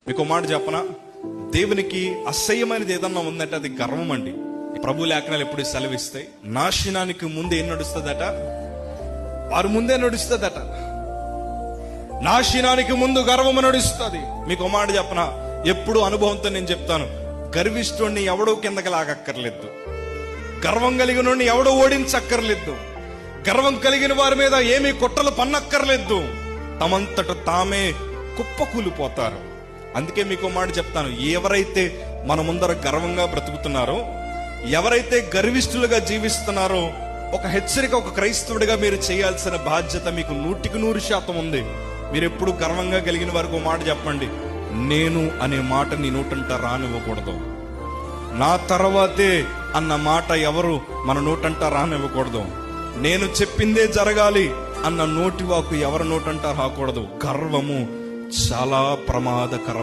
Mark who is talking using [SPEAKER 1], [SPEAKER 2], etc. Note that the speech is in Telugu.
[SPEAKER 1] మీకు మాట చెప్పనా, దేవునికి అసహ్యమైనది ఏదన్నా ఉందంటే అది గర్వం అండి. ప్రభు లేఖనాలు ఎప్పుడు సెలవిస్తాయి, నాశనానికి ముందు ఏం నడుస్తుందట, వారి ముందే నడుస్తుందట. నాశనానికి ముందు గర్వము నడుస్తుంది. మీకు మాట చెప్పనా, ఎప్పుడు అనుభవంతో నేను చెప్తాను, గర్విష్ఠుడిని ఎవడో కిందకి లాగక్కర్లేదు, గర్వం కలిగిన ఎవడో ఓడించక్కర్లేదు, గర్వం కలిగిన వారి మీద ఏమీ కుట్రలు పన్నక్కర్లేదు, తమంతట తామే కుప్పకూలిపోతారు. అందుకే మీకు మాట చెప్తాను, ఎవరైతే మన ముందర గర్వంగా బ్రతుకుతున్నారో, ఎవరైతే గర్విష్ఠులుగా జీవిస్తున్నారో, ఒక హెచ్చరిక ఒక క్రైస్తవుడిగా మీరు చేయాల్సిన బాధ్యత మీకు 100% ఉంది. మీరు ఎప్పుడు గర్వంగా కలిగిన వారికి మాట చెప్పండి, నేను అనే మాట నీ నోటంట రానివ్వకూడదు. నా తర్వాతే అన్న మాట ఎవరు మన నోటంట రానివ్వకూడదు. నేను చెప్పిందే జరగాలి అన్న నోటి వాకు ఎవరి నోటంట రాకూడదు. గర్వము చాలా ప్రమాదకరం.